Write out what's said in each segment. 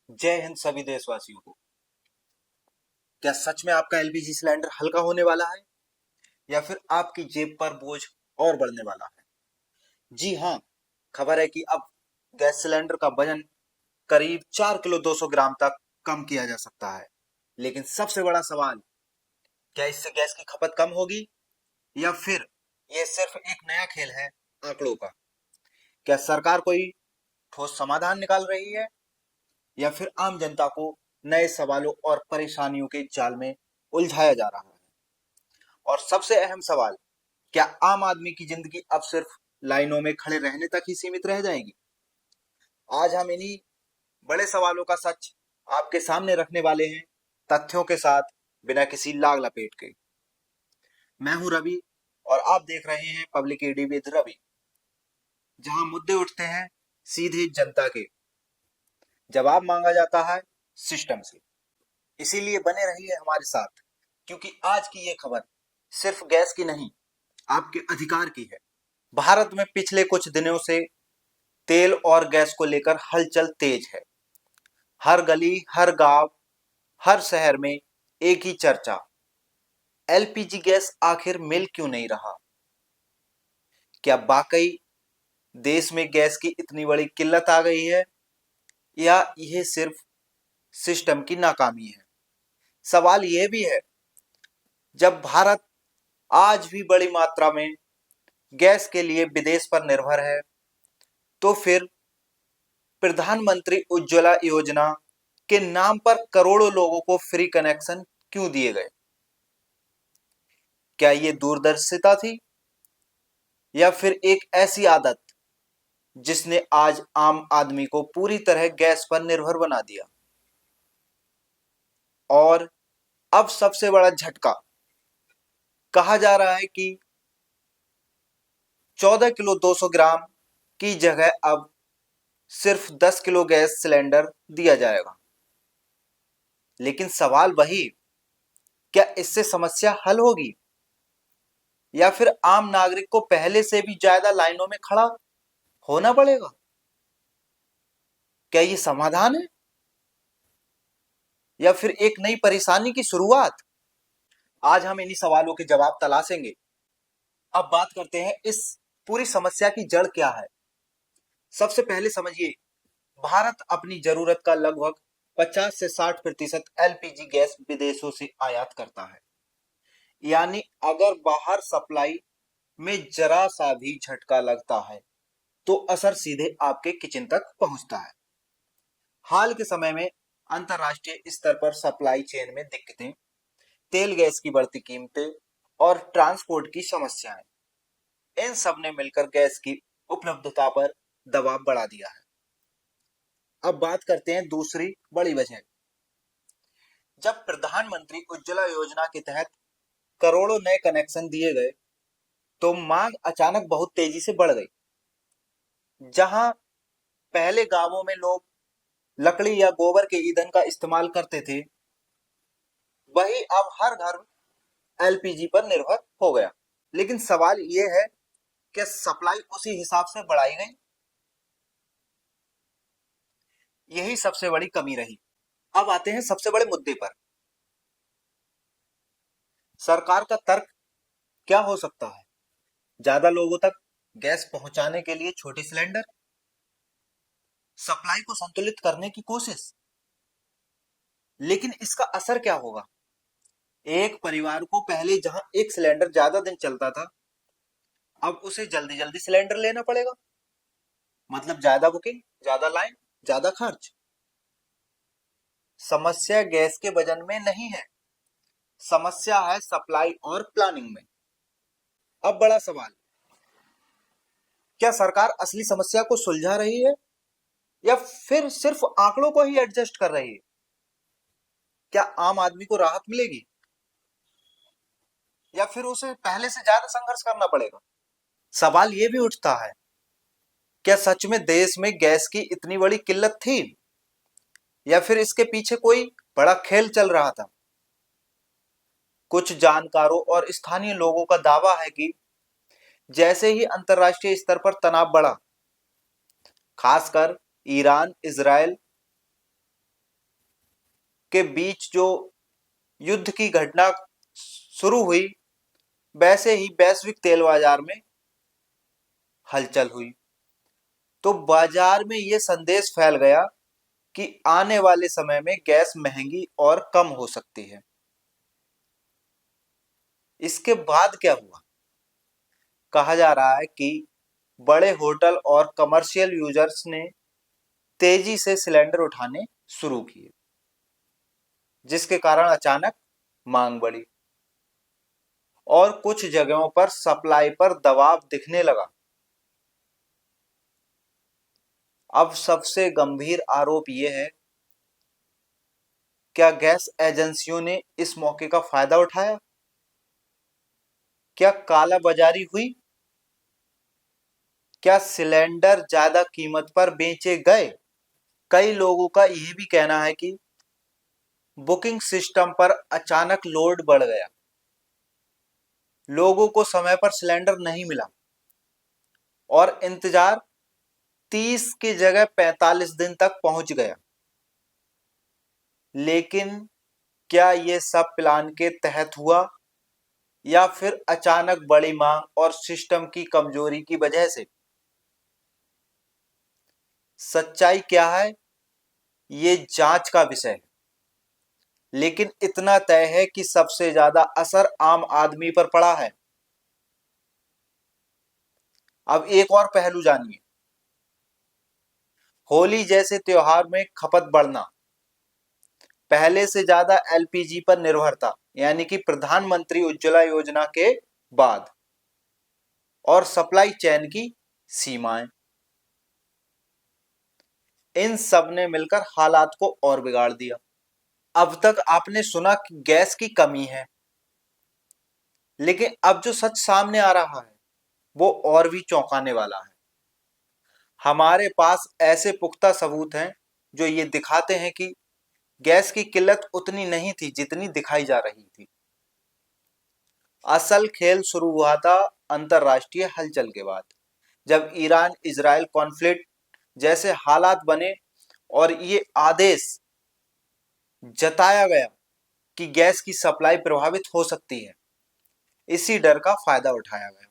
जय हिंद सभी देशवासियों को। क्या सच में आपका एलपीजी सिलेंडर हल्का होने वाला है या फिर आपकी जेब पर बोझ और बढ़ने वाला है? जी हाँ, खबर है कि अब गैस सिलेंडर का वजन करीब 4 किलो 200 ग्राम तक कम किया जा सकता है। लेकिन सबसे बड़ा सवाल, क्या इससे गैस की खपत कम होगी या फिर ये सिर्फ एक नया खेल है आंकड़ों का? क्या सरकार कोई ठोस समाधान निकाल रही है या फिर आम जनता को नए सवालों और परेशानियों के जाल में उलझाया जा रहा है? और सबसे अहम सवाल, क्या आम आदमी की जिंदगी अब सिर्फ लाइनों में खड़े रहने तक ही सीमित रह जाएगी? आज हम इन्हीं बड़े सवालों का सच आपके सामने रखने वाले हैं, तथ्यों के साथ, बिना किसी लाग लपेट के। मैं हूं रवि और आप देख रहे हैं पब्लिक एडी विद रवि, जहां मुद्दे उठते हैं सीधे जनता के, जवाब मांगा जाता है सिस्टम से। इसीलिए बने रहिए हमारे साथ, क्योंकि आज की ये खबर सिर्फ गैस की नहीं, आपके अधिकार की है। भारत में पिछले कुछ दिनों से तेल और गैस को लेकर हलचल तेज है। हर गली, हर गांव, हर शहर में एक ही चर्चा, एलपीजी गैस आखिर मिल क्यों नहीं रहा? क्या वाकई देश में गैस की इतनी बड़ी किल्लत आ गई है या यह सिर्फ सिस्टम की नाकामी है? सवाल यह भी है, जब भारत आज भी बड़ी मात्रा में गैस के लिए विदेश पर निर्भर है, तो फिर प्रधानमंत्री उज्ज्वला योजना के नाम पर करोड़ों लोगों को फ्री कनेक्शन क्यों दिए गए? क्या ये दूरदर्शिता थी या फिर एक ऐसी आदत जिसने आज आम आदमी को पूरी तरह गैस पर निर्भर बना दिया? और अब सबसे बड़ा झटका, कहा जा रहा है कि 14 किलो 200 ग्राम की जगह अब सिर्फ 10 किलो गैस सिलेंडर दिया जाएगा। लेकिन सवाल वही, क्या इससे समस्या हल होगी या फिर आम नागरिक को पहले से भी ज्यादा लाइनों में खड़ा होना पड़ेगा? क्या ये समाधान है या फिर एक नई परेशानी की शुरुआत? आज हम इन्हीं सवालों के जवाब तलाशेंगे। अब बात करते हैं इस पूरी समस्या की जड़ क्या है। सबसे पहले समझिए, भारत अपनी जरूरत का लगभग 50 से 60% एलपीजी गैस विदेशों से आयात करता है। यानी अगर बाहर सप्लाई में जरा सा भी झटका लगता है तो असर सीधे आपके किचन तक पहुंचता है। हाल के समय में अंतरराष्ट्रीय स्तर पर सप्लाई चेन में दिक्कतें, तेल गैस की बढ़ती कीमतें और ट्रांसपोर्ट की समस्याएं, इन सब ने मिलकर गैस की उपलब्धता पर दबाव बढ़ा दिया है। अब बात करते हैं दूसरी बड़ी वजह। जब प्रधानमंत्री उज्ज्वला योजना के तहत करोड़ों नए कनेक्शन दिए गए तो मांग अचानक बहुत तेजी से बढ़ गई। जहां पहले गांवों में लोग लकड़ी या गोबर के ईंधन का इस्तेमाल करते थे, वही अब हर घर एलपीजी पर निर्भर हो गया। लेकिन सवाल यह है, कि सप्लाई उसी हिसाब से बढ़ाई गई? यही सबसे बड़ी कमी रही। अब आते हैं सबसे बड़े मुद्दे पर। सरकार का तर्क क्या हो सकता है? ज्यादा लोगों तक गैस पहुंचाने के लिए छोटे सिलेंडर, सप्लाई को संतुलित करने की कोशिश। लेकिन इसका असर क्या होगा? एक परिवार को पहले जहां एक सिलेंडर ज्यादा दिन चलता था, अब उसे जल्दी जल्दी सिलेंडर लेना पड़ेगा। मतलब ज्यादा बुकिंग, ज्यादा लाइन, ज्यादा खर्च। समस्या गैस के वजन में नहीं है, समस्या है सप्लाई और प्लानिंग में। अब बड़ा सवाल, क्या सरकार असली समस्या को सुलझा रही है या फिर सिर्फ आंकड़ों को ही एडजस्ट कर रही है? क्या आम आदमी को राहत मिलेगी या फिर उसे पहले से ज्यादा संघर्ष करना पड़ेगा? सवाल यह भी उठता है, क्या सच में देश में गैस की इतनी बड़ी किल्लत थी या फिर इसके पीछे कोई बड़ा खेल चल रहा था? कुछ जानकारों और स्थानीय लोगों का दावा है कि जैसे ही अंतरराष्ट्रीय स्तर पर तनाव बढ़ा, खासकर ईरान, इजराइल के बीच जो युद्ध की घटना शुरू हुई, वैसे ही वैश्विक तेल बाजार में हलचल हुई। तो बाजार में यह संदेश फैल गया कि आने वाले समय में गैस महंगी और कम हो सकती है। इसके बाद क्या हुआ? कहा जा रहा है कि बड़े होटल और कमर्शियल यूजर्स ने तेजी से सिलेंडर उठाने शुरू किए, जिसके कारण अचानक मांग बढ़ी और कुछ जगहों पर सप्लाई पर दबाव दिखने लगा। अब सबसे गंभीर आरोप यह है, क्या गैस एजेंसियों ने इस मौके का फायदा उठाया? क्या काला बाजारी हुई? क्या सिलेंडर ज्यादा कीमत पर बेचे गए? कई लोगों का यह भी कहना है कि बुकिंग सिस्टम पर अचानक लोड बढ़ गया, लोगों को समय पर सिलेंडर नहीं मिला और इंतजार 30 की जगह 45 दिन तक पहुंच गया। लेकिन क्या यह सब प्लान के तहत हुआ या फिर अचानक बड़ी मांग और सिस्टम की कमजोरी की वजह से? सच्चाई क्या है, ये जांच का विषय है, लेकिन इतना तय है कि सबसे ज्यादा असर आम आदमी पर पड़ा है। अब एक और पहलू जानिए। होली जैसे त्योहार में खपत बढ़ना, पहले से ज्यादा एलपीजी पर निर्भरता, यानी कि प्रधानमंत्री उज्ज्वला योजना के बाद, और सप्लाई चेन की सीमाएं, इन सब ने मिलकर हालात को और बिगाड़ दिया। अब तक आपने सुना कि गैस की कमी है, लेकिन अब जो सच सामने आ रहा है वो और भी चौंकाने वाला है। हमारे पास ऐसे पुख्ता सबूत हैं जो ये दिखाते हैं कि गैस की किल्लत उतनी नहीं थी जितनी दिखाई जा रही थी। असल खेल शुरू हुआ था अंतरराष्ट्रीय हलचल के बाद, जब ईरान इजराइल कॉन्फ्लिक्ट जैसे हालात बने और ये आदेश जताया गया कि गैस की सप्लाई प्रभावित हो सकती है। इसी डर का फायदा उठाया गया।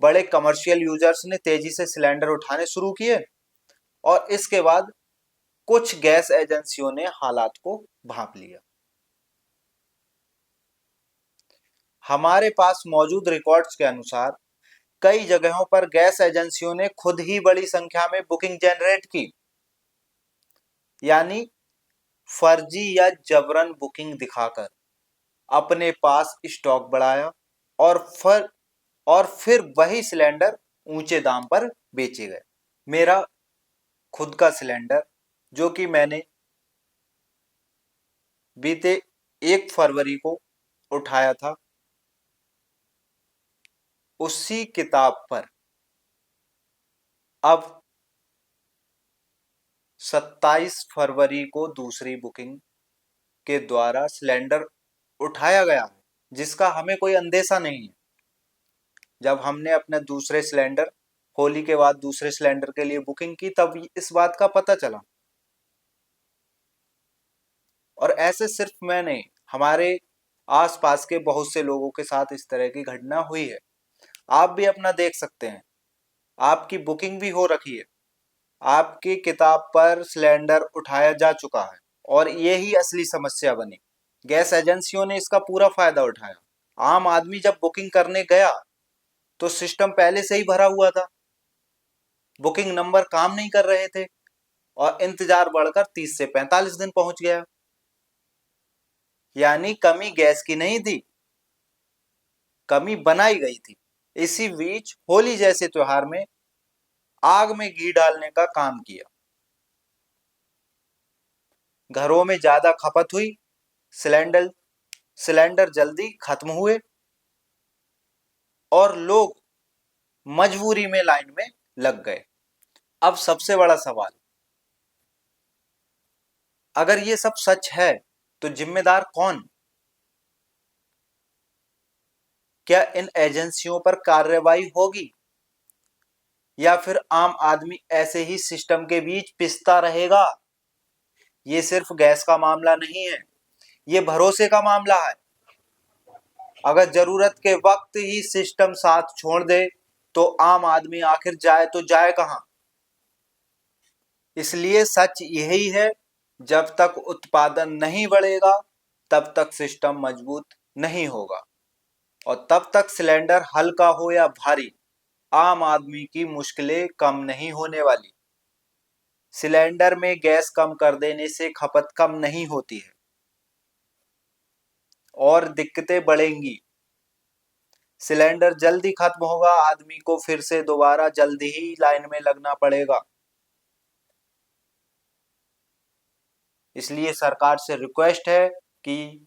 बड़े कमर्शियल यूजर्स ने तेजी से सिलेंडर उठाने शुरू किए और इसके बाद कुछ गैस एजेंसियों ने हालात को भांप लिया। हमारे पास मौजूद रिकॉर्ड्स के अनुसार कई जगहों पर गैस एजेंसियों ने खुद ही बड़ी संख्या में बुकिंग जनरेट की, यानी फर्जी या जबरन बुकिंग दिखाकर अपने पास स्टॉक बढ़ाया और फिर वही सिलेंडर ऊंचे दाम पर बेचे गए। मेरा खुद का सिलेंडर, जो कि मैंने बीते 1 फरवरी को उठाया था, उसी किताब पर अब 27 फरवरी को दूसरी बुकिंग के द्वारा सिलेंडर उठाया गया है, जिसका हमें कोई अंदेशा नहीं है। जब हमने अपने दूसरे सिलेंडर, होली के बाद दूसरे सिलेंडर के लिए बुकिंग की, तब इस बात का पता चला। और ऐसे सिर्फ मैं नहीं, हमारे आसपास के बहुत से लोगों के साथ इस तरह की घटना हुई है। आप भी अपना देख सकते हैं, आपकी बुकिंग भी हो रखी है, आपकी किताब पर सिलेंडर उठाया जा चुका है और यही असली समस्या बनी। गैस एजेंसियों ने इसका पूरा फायदा उठाया। आम आदमी जब बुकिंग करने गया तो सिस्टम पहले से ही भरा हुआ था, बुकिंग नंबर काम नहीं कर रहे थे और इंतजार बढ़कर 30 से 45 दिन पहुंच गया। यानी कमी गैस की नहीं थी, कमी बनाई गई थी। इसी बीच होली जैसे त्योहार में आग में घी डालने का काम किया। घरों में ज्यादा खपत हुई, सिलेंडर सिलेंडर जल्दी खत्म हुए और लोग मजबूरी में लाइन में लग गए। अब सबसे बड़ा सवाल, अगर ये सब सच है तो जिम्मेदार कौन? क्या इन एजेंसियों पर कार्रवाई होगी या फिर आम आदमी ऐसे ही सिस्टम के बीच पिसता रहेगा? ये सिर्फ गैस का मामला नहीं है, ये भरोसे का मामला है। अगर जरूरत के वक्त ही सिस्टम साथ छोड़ दे तो आम आदमी आखिर जाए तो जाए कहां। इसलिए सच यही है, जब तक उत्पादन नहीं बढ़ेगा तब तक सिस्टम मजबूत नहीं होगा, और तब तक सिलेंडर हल्का हो या भारी, आम आदमी की मुश्किलें कम नहीं होने वाली। सिलेंडर में गैस कम कर देने से खपत कम नहीं होती है और दिक्कतें बढ़ेंगी। सिलेंडर जल्दी खत्म होगा, आदमी को फिर से दोबारा जल्दी ही लाइन में लगना पड़ेगा। इसलिए सरकार से रिक्वेस्ट है कि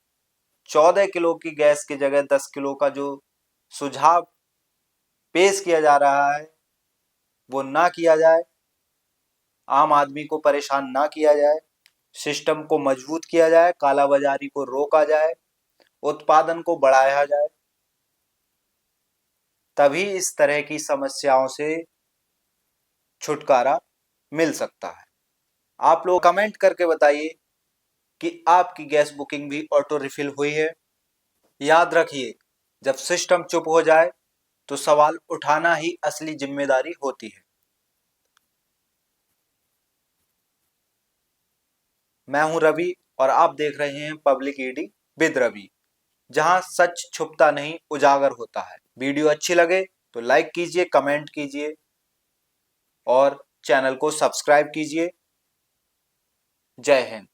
14 किलो की गैस की जगह 10 किलो का जो सुझाव पेश किया जा रहा है वो ना किया जाए, आम आदमी को परेशान ना किया जाए, सिस्टम को मजबूत किया जाए, कालाबाजारी को रोका जाए, उत्पादन को बढ़ाया जाए। तभी इस तरह की समस्याओं से छुटकारा मिल सकता है। आप लोग कमेंट करके बताइए कि आपकी गैस बुकिंग भी ऑटो रिफिल हुई है। याद रखिए, जब सिस्टम चुप हो जाए तो सवाल उठाना ही असली जिम्मेदारी होती है। मैं हूं रवि और आप देख रहे हैं पब्लिक ईडी विद रवि, जहां सच छुपता नहीं उजागर होता है। वीडियो अच्छी लगे तो लाइक कीजिए, कमेंट कीजिए और चैनल को सब्सक्राइब कीजिए। जय हिंद।